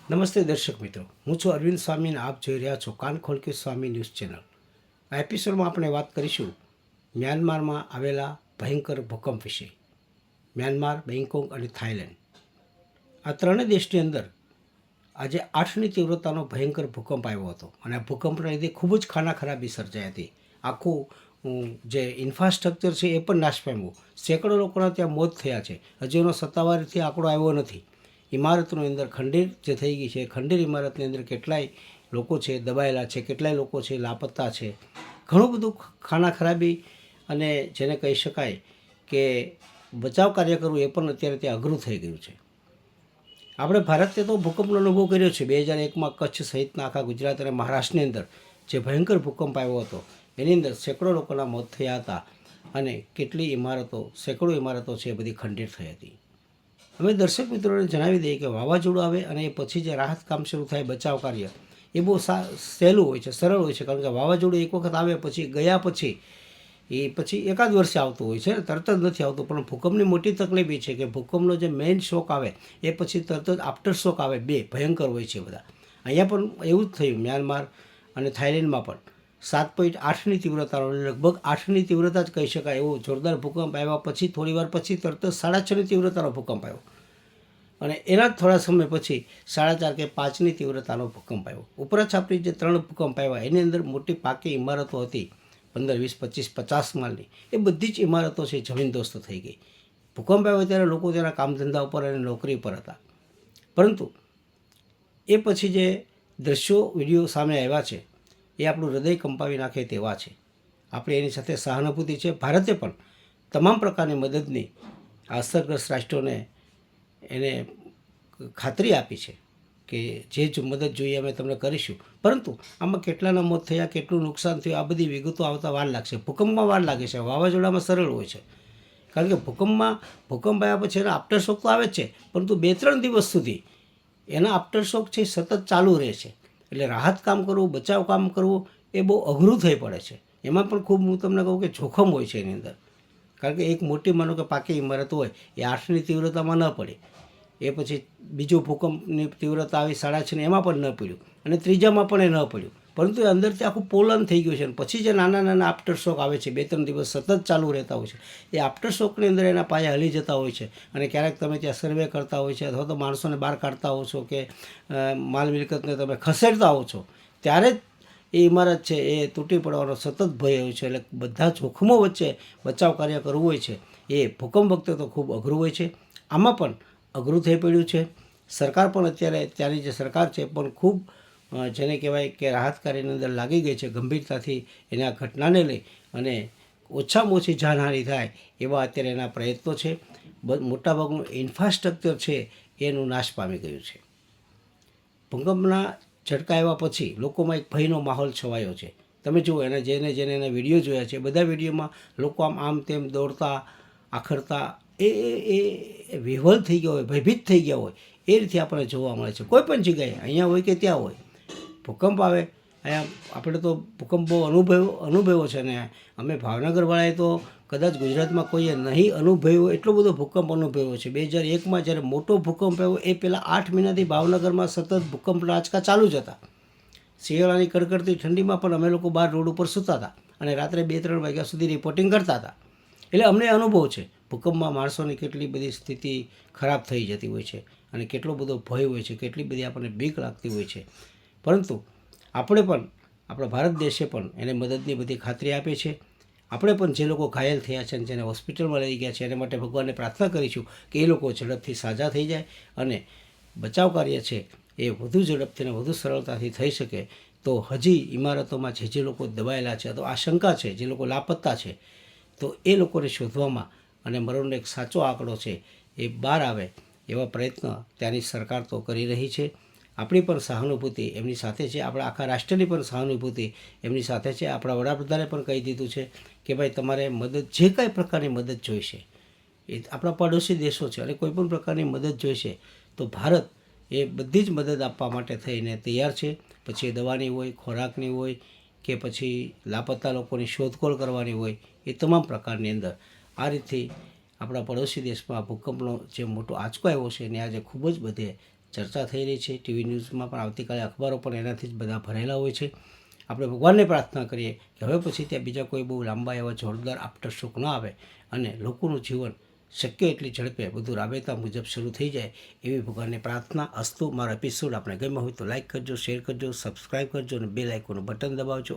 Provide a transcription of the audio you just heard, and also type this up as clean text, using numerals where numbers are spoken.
નમસ્તે દર્શક મિત્રો, હું છું અરવિંદ સ્વામી અને આપ જોઈ રહ્યા છો કાન ખોલકે સ્વામી ન્યૂઝ ચેનલ. આ એપિસોડમાં આપણે વાત કરીશું મ્યાનમારમાં આવેલા ભયંકર ભૂકંપ વિશે. મ્યાનમાર, બેંગકોક અને થાઈલેન્ડ, આ ત્રણેય દેશની અંદર આજે 8ની તીવ્રતાનો ભયંકર ભૂકંપ આવ્યો હતો અને આ ભૂકંપના લીધે ખૂબ જ ખાનાખરાબી સર્જાઈ હતી. આખું જે ઇન્ફ્રાસ્ટ્રક્ચર છે એ પણ નાશ પામ્યું. સેંકડો લોકોના ત્યાં મોત થયા છે. હજી એનો સત્તાવારથી આંકડો આવ્યો નથી. ઇમારતની અંદર ખંડેર જે થઈ ગઈ છે, ખંડેર ઇમારતની અંદર કેટલાય લોકો છે દબાયેલા છે, કેટલાય લોકો છે લાપતા છે. ઘણું બધું ખાના ખરાબી અને જેને કહી શકાય કે બચાવ કાર્ય કરવું એ પણ અત્યારે ત્યાં અઘરું થઈ ગયું છે. આપણે ભારતે તો ભૂકંપનો અનુભવ કર્યો છે. 2001માં કચ્છ સહિતના આખા ગુજરાત અને મહારાષ્ટ્રની અંદર જે ભયંકર ભૂકંપ આવ્યો હતો એની અંદર સેંકડો લોકોના મોત થયા હતા અને કેટલી ઇમારતો, સેંકડો ઇમારતો છે એ બધી ખંડિત થઈ હતી. અમે દર્શક મિત્રોને જણાવી દઈએ કે વાવાઝોડું આવે અને એ પછી જે રાહત કામ શરૂ થાય, બચાવ કાર્ય, એ બહુ સહેલું હોય છે, સરળ હોય છે. કારણ કે વાવાઝોડું એક વખત આવે પછી ગયા પછી એકાદ વર્ષે આવતું હોય છે, તરત જ નથી આવતું. પણ ભૂકંપની મોટી તકલીફ એ છે કે ભૂકંપનો જે મેઇન શોક આવે એ પછી તરત જ આફ્ટર શોક આવે, બે ભયંકર હોય છે બધા. અહીંયા પણ એવું જ થયું. મ્યાનમાર અને થાઈલેન્ડમાં પણ 7.8ની તીવ્રતાનો, લગભગ 8ની તીવ્રતા જ કહી શકાય એવો જોરદાર ભૂકંપ આવ્યા પછી થોડીવાર પછી તરત જ 6.5ની તીવ્રતાનો ભૂકંપ આવ્યો અને એના જ થોડા સમય પછી 4.5 કે 5ની તીવ્રતાનો ભૂકંપ આવ્યો. ઉપરાછાપરી જે 3 ભૂકંપ આવ્યા એની અંદર મોટી પાકી ઇમારતો હતી, 15, 20, 25, 50 માળની, એ બધી જ ઇમારતો છે જમીનદોસ્ત થઈ ગઈ. ભૂકંપ આવ્યો ત્યારે લોકો તેના કામ ધંધા ઉપર અને નોકરી પર હતા. પરંતુ એ પછી જે દ્રશ્યો, વિડીયો સામે આવ્યા છે એ આપણું હૃદય કંપાવી નાખે તેવા છે. આપણે એની સાથે સહાનુભૂતિ છે. ભારતે પણ તમામ પ્રકારની મદદની આ અસરગ્રસ્ત રાષ્ટ્રોને એને ખાતરી આપી છે કે જે મદદ જોઈએ અમે તમને કરીશું. પરંતુ આમાં કેટલાના મોત થયા, કેટલું નુકસાન થયું, આ બધી વિગતો આવતા વાર લાગશે. ભૂકંપમાં વાર લાગે છે, વાવાઝોડામાં સરળ હોય છે. કારણ કે ભૂકંપ આવ્યા પછી એના આફ્ટર શોક તો આવે જ છે, પરંતુ 2-3 દિવસ સુધી એના આફ્ટર શોક છે સતત ચાલુ રહે છે. એટલે રાહત કામ કરવું, બચાવ કામ કરવું એ બહુ અઘરું થઈ પડે છે. એમાં પણ ખૂબ, હું તમને કહું કે જોખમ હોય છે એની અંદર. કારણ કે એક મોટી, માનો કે પાકી ઇમારત હોય એ 8ની તીવ્રતામાં ન પડે, એ પછી બીજો ભૂકંપની તીવ્રતા આવી 6.5ની, એમાં પણ ન પડ્યું અને ત્રીજામાં પણ એ ન પડ્યું. પરંતુ એ અંદરથી આખું પોલન થઈ ગયું છે. અને પછી જે નાના નાના આફ્ટર શોક આવે છે, 2-3 દિવસ સતત ચાલુ રહેતા હોય છે, એ આફ્ટર શોકની અંદર એના પાયા હલી જતા હોય છે. અને ક્યારેક તમે ત્યાં સર્વે કરતા હોય છે અથવા તો માણસોને બહાર કાઢતા હો છો કે માલ મિલકતને તમે ખસેડતા હો છો, ત્યારે જ એ ઇમારત છે એ તૂટી પડવાનો સતત ભય હોય છે. એટલે બધા જોખમો વચ્ચે બચાવ કાર્ય કરવું હોય છે એ ભૂકંપ વખતે તો ખૂબ અઘરું હોય છે. આમાં પણ અઘરું થઈ પડ્યું છે. સરકાર પણ અત્યારે, ત્યાંની જે સરકાર છે પણ ખૂબ જેને કહેવાય કે રાહત કાર્યની અંદર લાગી ગઈ છે ગંભીરતાથી. એને આ ઘટનાને લઈ અને ઓછામાં ઓછી જાનહાનિ થાય એવા અત્યારે એના પ્રયત્નો છે. મોટાભાગનું ઇન્ફ્રાસ્ટ્રક્ચર છે એનું નાશ પામી ગયું છે. ભૂકંપના ઝટકા આવ્યા પછી લોકોમાં એક ભયનો માહોલ છવાયો છે. તમે જુઓ, જેને એના વિડીયો જોયા છે, બધા વિડીયોમાં લોકો આમ તેમ દોડતા, આખડતા, એ વિહ્વલ થઈ ગયો હોય, ભયભીત થઈ ગયા હોય એ રીતે આપણને જોવા મળે છે. કોઈ પણ જગ્યાએ, અહીંયા હોય કે ત્યાં હોય, ભૂકંપ આવે. અહીંયા આપણે તો ભૂકંપ બહુ અનુભવ્યો છે ને અમે ભાવનગરવાળાએ તો કદાચ ગુજરાતમાં કોઈએ નહીં અનુભવ્યો એટલો બધો ભૂકંપ અનુભવ્યો છે. 2001માં જ્યારે મોટો ભૂકંપ આવ્યો એ પહેલાં 8 મહિનાથી ભાવનગરમાં સતત ભૂકંપના આંચકા ચાલુ જ હતા. શિયાળાની કડકડતી ઠંડીમાં પણ અમે લોકો બહાર રોડ ઉપર સૂતા હતા અને રાત્રે 2-3 વાગ્યા સુધી રિપોર્ટિંગ કરતા હતા. એટલે અમને અનુભવ છે ભૂકંપમાં માણસોની કેટલી બધી સ્થિતિ ખરાબ થઈ જતી હોય છે અને કેટલો બધો ભય હોય છે, કેટલી બધી આપણને બીક લાગતી હોય છે. પરંતુ આપણે પણ, આપણા ભારત દેશે પણ એને મદદની બધી ખાતરી આપે છે. આપણે પણ જે લોકો ઘાયલ થયા છે અને જેને હોસ્પિટલમાં લઈ ગયા છે એને માટે ભગવાનને પ્રાર્થના કરીશું કે એ લોકો ઝડપથી સાજા થઈ જાય અને બચાવ કાર્ય છે એ વધુ ઝડપથી અને વધુ સરળતાથી થઈ શકે. તો હજી ઇમારતોમાં જે લોકો દબાયેલા છે અથવા આશંકા છે, જે લોકો લાપતા છે, તો એ લોકોને શોધવામાં અને મરણનો એક સાચો આંકડો છે એ બહાર આવે એવા પ્રયત્ન ત્યાંની સરકાર તો કરી રહી છે. આપણી પણ સહાનુભૂતિ એમની સાથે છે. આપણા આખા રાષ્ટ્રની પણ સહાનુભૂતિ એમની સાથે છે. આપણા વડાપ્રધાને પણ કહી દીધું છે કે ભાઈ તમારે મદદ, જે કાંઈ પ્રકારની મદદ જોઈશે, એ આપણા પડોશી દેશો છે અને કોઈ પણ પ્રકારની મદદ જોઈશે તો ભારત એ બધી જ મદદ આપવા માટે થઈને તૈયાર છે. પછી એ દવાની હોય, ખોરાકની હોય કે પછી લાપતા લોકોની શોધખોળ કરવાની હોય, એ તમામ પ્રકારની અંદર આ રીતથી આપણા પડોશી દેશમાં ભૂકંપનો જે મોટો આંચકો આવ્યો છે એને આજે ખૂબ જ બધે ચર્ચા થઈ રહી છે. ટીવી ન્યૂઝમાં પણ આવતીકાલે અખબારો પણ એનાથી જ બધા ભરેલા હોય છે. આપણે ભગવાનને પ્રાર્થના કરીએ કે હવે પછી ત્યાં બીજા કોઈ બહુ લાંબા એવા જોરદાર આફ્ટર શોક ન આવે અને લોકોનું જીવન શક્ય એટલી ઝડપે બધું રાબેતા મુજબ શરૂ થઈ જાય એવી ભગવાનને પ્રાર્થના. અસ્તુ. મારો એપિસોડ આપણે ગમ્યો હોય તો લાઇક કરજો, શેર કરજો, સબસ્ક્રાઈબ કરજો અને બેલ આઇકોનનું બટન દબાવજો.